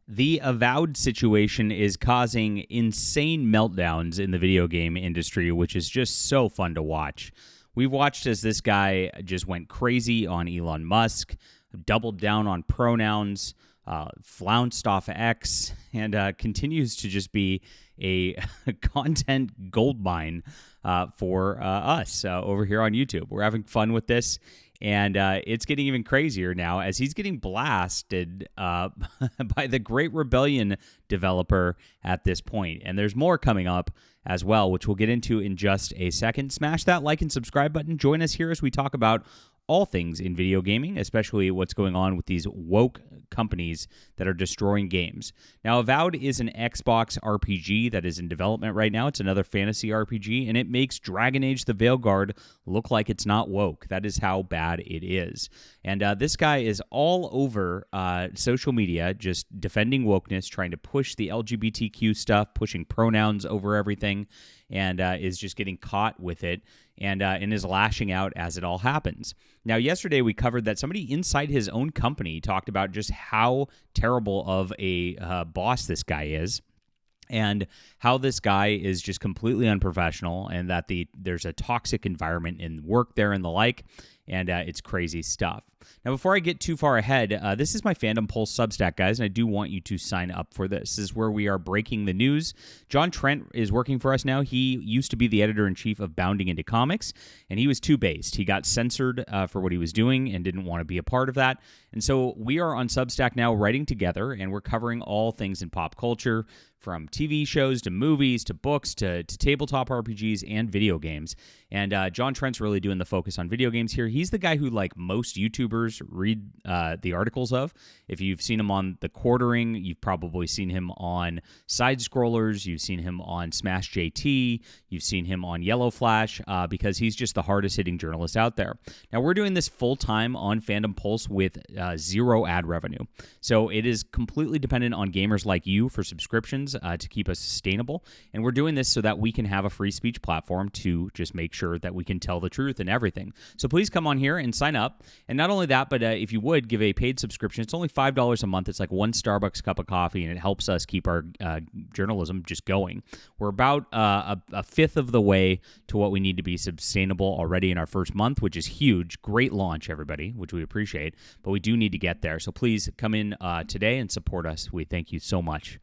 The Avowed situation is causing insane meltdowns in the video game industry, which is just so fun to watch. We've watched as this guy just went crazy on Elon Musk, doubled down on pronouns, flounced off X, and continues to just be a content goldmine for us over here on YouTube. We're having fun with this. And it's getting even crazier now as he's getting blasted by the Great Rebellion developer at this point. And there's more coming up as well, which we'll get into in just a second. Smash that like and subscribe button. Join us here as we talk about all things in video gaming, especially what's going on with these woke companies that are destroying games. Now, Avowed is an Xbox RPG that is in development right now. It's another fantasy RPG, and it makes Dragon Age the Veilguard look like it's not woke. That is how bad it is. And this guy is all over social media, just defending wokeness, trying to push the LGBTQ stuff, pushing pronouns over everything, and is just getting caught with it and is lashing out as it all happens. Now, yesterday we covered that somebody inside his own company talked about just how terrible of a boss this guy is, and how this guy is just completely unprofessional, and that there's a toxic environment in work there and the like, and it's crazy stuff. Now, before I get too far ahead, this is my Fandom Pulse Substack, guys, and I do want you to sign up for this. This is where we are breaking the news. John Trent is working for us now. He used to be the editor-in-chief of Bounding Into Comics, and he was too based. He got censored for what he was doing and didn't want to be a part of that. And so we are on Substack now writing together, and we're covering all things in pop culture, from TV shows to movies to books to tabletop RPGs and video games. And John Trent's really doing the focus on video games here. He's the guy who, like most YouTubers, read the articles of. If you've seen him on The Quartering, you've probably seen him on Side Scrollers, you've seen him on Smash JT, you've seen him on Yellow Flash, because he's just the hardest hitting journalist out there. Now, we're doing this full time on Fandom Pulse with zero ad revenue. So it is completely dependent on gamers like you for subscriptions to keep us sustainable. And we're doing this so that we can have a free speech platform to just make sure that we can tell the truth and everything. So please come on here and sign up. And not only that, but if you would give a paid subscription, it's only $5 a month. It's like one Starbucks cup of coffee, and it helps us keep our journalism just going. We're about a fifth of the way to what we need to be sustainable already in our first month, which is huge. Great launch, everybody, which we appreciate. But we do need to get there. So please come in today and support us. We thank you so much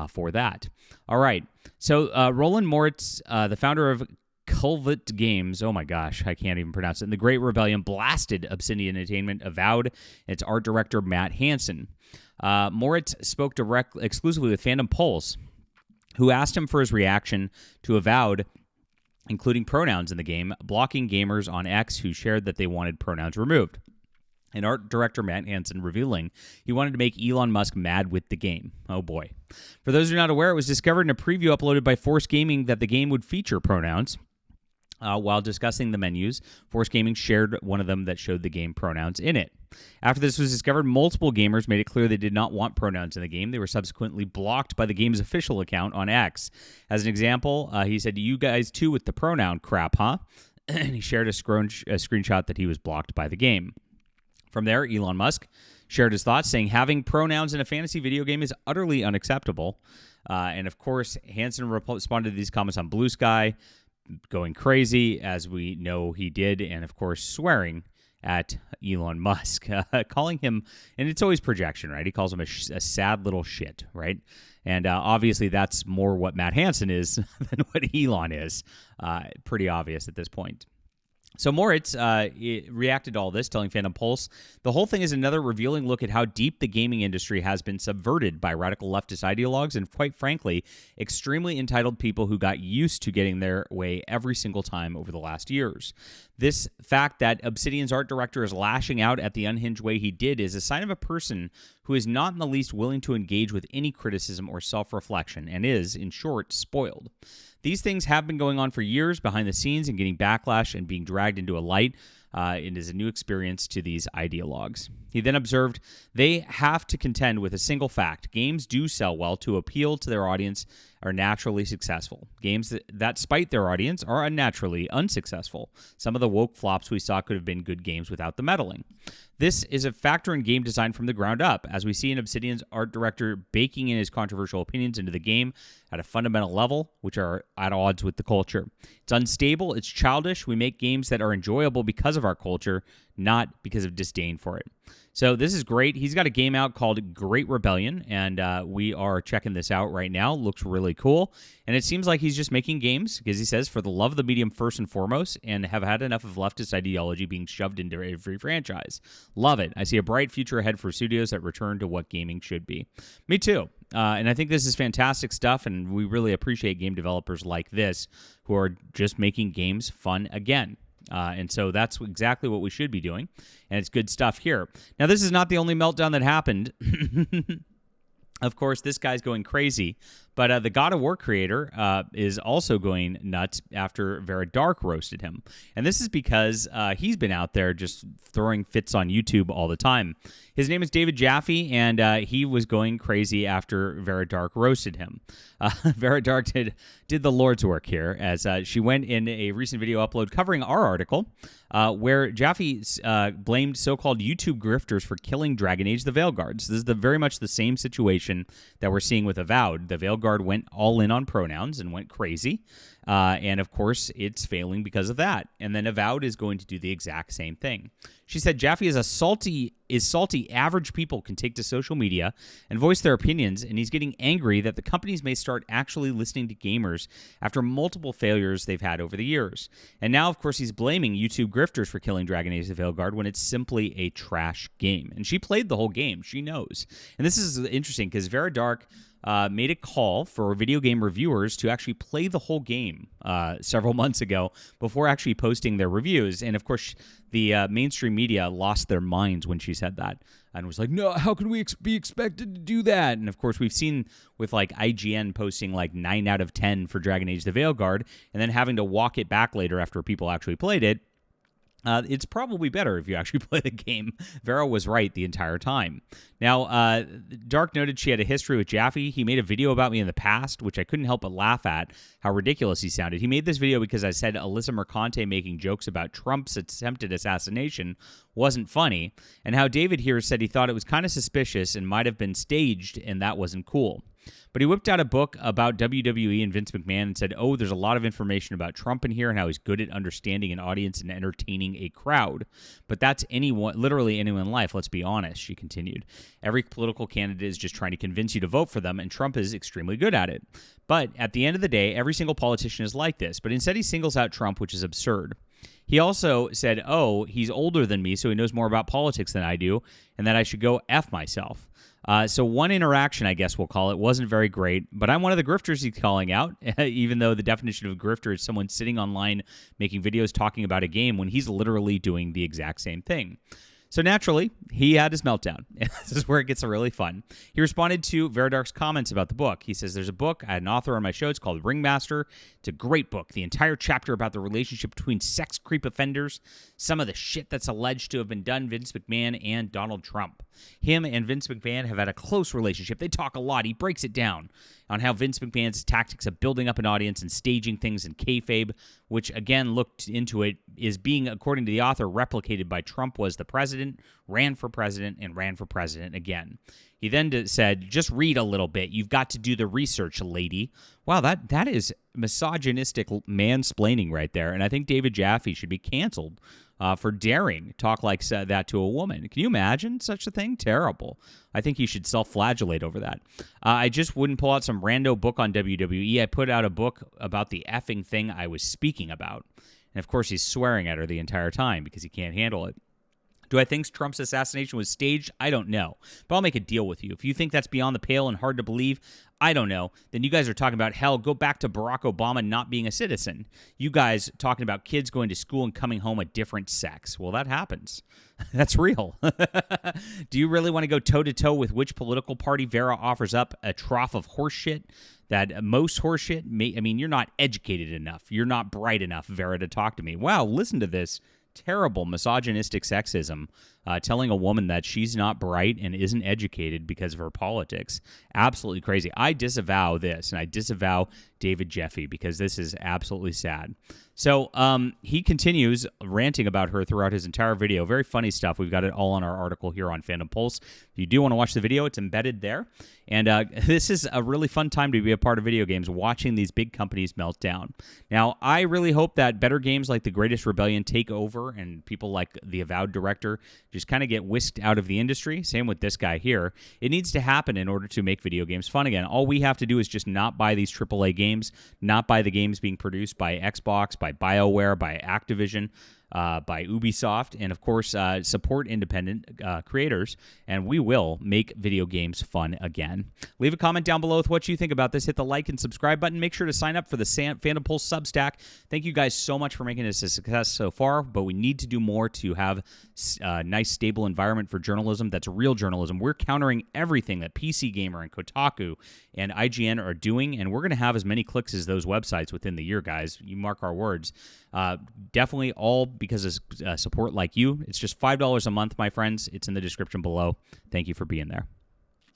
for that. All right. So Roland Moritz, the founder of Culvet Games, oh my gosh, I can't even pronounce it, and the Great Rebellion blasted Obsidian Entertainment Avowed, and its art director Matt Hansen. Moritz spoke exclusively with Fandom Pulse, who asked him for his reaction to Avowed, including pronouns in the game, blocking gamers on X who shared that they wanted pronouns removed. And art director Matt Hansen revealing he wanted to make Elon Musk mad with the game. Oh boy. For those who are not aware, it was discovered in a preview uploaded by Force Gaming that the game would feature pronouns. While discussing the menus, Force Gaming shared one of them that showed the game pronouns in it. After this was discovered, multiple gamers made it clear they did not want pronouns in the game. They were subsequently blocked by the game's official account on X. As an example, he said, "You guys too with the pronoun crap, huh?" And he shared a screenshot that he was blocked by the game. From there, Elon Musk shared his thoughts, saying having pronouns in a fantasy video game is utterly unacceptable. And of course, Hansen responded to these comments on Blue Sky, going crazy, as we know he did, and of course swearing at Elon Musk, calling him, and it's always projection, right? He calls him a sad little shit, right? And obviously that's more what Matt Hansen is than what Elon is. Pretty obvious at this point. So Moritz reacted to all this, telling Fandom Pulse, the whole thing is another revealing look at how deep the gaming industry has been subverted by radical leftist ideologues and, quite frankly, extremely entitled people who got used to getting their way every single time over the last years. This fact that Obsidian's art director is lashing out at the unhinged way he did is a sign of a person who is not in the least willing to engage with any criticism or self-reflection and is, in short, spoiled. These things have been going on for years behind the scenes and getting backlash and being dragged into a light. It is a new experience to these ideologues. He then observed, they have to contend with a single fact. Games do sell well to appeal to their audience are naturally successful. Games that spite their audience are unnaturally unsuccessful. Some of the woke flops we saw could have been good games without the meddling. This is a factor in game design from the ground up, as we see in Obsidian's art director baking in his controversial opinions into the game at a fundamental level, which are at odds with the culture. It's unstable, it's childish. We make games that are enjoyable because of our culture, not because of disdain for it. So this is great. He's got a game out called Great Rebellion, and we are checking this out right now. Looks really cool. And it seems like he's just making games, because he says, for the love of the medium first and foremost, and have had enough of leftist ideology being shoved into every franchise. Love it. I see a bright future ahead for studios that return to what gaming should be. Me too. And I think this is fantastic stuff, and we really appreciate game developers like this who are just making games fun again. And so that's exactly what we should be doing, and it's good stuff here. Now, this is not the only meltdown that happened. Of course, this guy's going crazy, but the God of War creator is also going nuts after Vara Dark roasted him. And this is because he's been out there just throwing fits on YouTube all the time. His name is David Jaffe, and he was going crazy after Vara Dark roasted him. Vara Dark did the Lord's work here, as she went in a recent video upload covering our article, where Jaffe blamed so-called YouTube grifters for killing Dragon Age the Veilguards. This is very much the same situation that we're seeing with Avowed. The Veilguard went all in on pronouns and went crazy. And of course, it's failing because of that. And then Avowed is going to do the exact same thing. She said Jaffe is salty average people can take to social media and voice their opinions, and he's getting angry that the companies may start actually listening to gamers after multiple failures they've had over the years. And now, of course, he's blaming YouTube grifters for killing Dragon Age the Veilguard when it's simply a trash game. And she played the whole game. She knows. And this is interesting because Vara Dark made a call for video game reviewers to actually play the whole game several months ago before actually posting their reviews. And of course, the mainstream media lost their minds when she said that and was like, no, how can we be expected to do that? And of course, we've seen with like IGN posting like 9 out of 10 for Dragon Age the Veilguard and then having to walk it back later after people actually played it. It's probably better if you actually play the game. Vara was right the entire time. Now, Dark noted she had a history with Jaffe. He made a video about me in the past, which I couldn't help but laugh at, how ridiculous he sounded. He made this video because I said Alyssa Mercante making jokes about Trump's attempted assassination wasn't funny, and how David here said he thought it was kind of suspicious and might have been staged, and that wasn't cool. But he whipped out a book about WWE and Vince McMahon and said, oh, there's a lot of information about Trump in here and how he's good at understanding an audience and entertaining a crowd. But that's literally anyone in life, let's be honest, she continued. Every political candidate is just trying to convince you to vote for them, and Trump is extremely good at it. But at the end of the day, every single politician is like this. But instead he singles out Trump, which is absurd. He also said, oh, he's older than me, so he knows more about politics than I do, and that I should go F myself. So one interaction, I guess we'll call it, wasn't very great, but I'm one of the grifters he's calling out, even though the definition of a grifter is someone sitting online making videos talking about a game when he's literally doing the exact same thing. So naturally, he had his meltdown. This is where it gets really fun. He responded to Vara Dark's comments about the book. He says, there's a book, I had an author on my show, it's called Ringmaster. It's a great book. The entire chapter about the relationship between sex creep offenders, some of the shit that's alleged to have been done, Vince McMahon and Donald Trump. Him and Vince McMahon have had a close relationship. They talk a lot. He breaks it down on how Vince McMahon's tactics of building up an audience and staging things in kayfabe, which again looked into it, is being, according to the author, replicated by Trump was the president, ran for president, and ran for president again. He then said, just read a little bit. You've got to do the research, lady. Wow, that is misogynistic mansplaining right there. And I think David Jaffe should be canceled for daring talk like that to a woman. Can you imagine such a thing? Terrible. I think he should self-flagellate over that. I just wouldn't pull out some rando book on WWE. I put out a book about the effing thing I was speaking about. And of course, he's swearing at her the entire time because he can't handle it. Do I think Trump's assassination was staged? I don't know. But I'll make a deal with you. If you think that's beyond the pale and hard to believe, I don't know. Then you guys are talking about, hell, go back to Barack Obama not being a citizen. You guys talking about kids going to school and coming home a different sex. Well, that happens. That's real. Do you really want to go toe-to-toe with which political party Vara offers up a trough of horseshit? That most horseshit? I mean, you're not educated enough. You're not bright enough, Vara, to talk to me. Wow, listen to this. Terrible misogynistic sexism, telling a woman that she's not bright and isn't educated because of her politics. Absolutely crazy. I disavow this, and I disavow David Jaffe because this is absolutely sad. So he continues ranting about her throughout his entire video. Very funny stuff. We've got it all on our article here on Fandom Pulse. If you do want to watch the video, it's embedded there. And this is a really fun time to be a part of video games, watching these big companies melt down. Now, I really hope that better games like The Greatest Rebellion take over and people like the Avowed director just kind of get whisked out of the industry. Same with this guy here. It needs to happen in order to make video games fun again. All we have to do is just not buy these AAA games, not buy the games being produced by Xbox, by BioWare, by Activision, by Ubisoft, and of course support independent creators, and we will make video games fun again. Leave a comment down below with what you think about this. Hit the like and subscribe button. Make sure to sign up for the Fandom Pulse Substack. Thank you guys so much for making this a success so far, but we need to do more to have a nice, stable environment for journalism that's real journalism. We're countering everything that PC Gamer and Kotaku and IGN are doing, and we're going to have as many clicks as those websites within the year, guys. You mark our words. Definitely all because of support like you. It's just $5 a month, my friends. It's in the description below. Thank you for being there.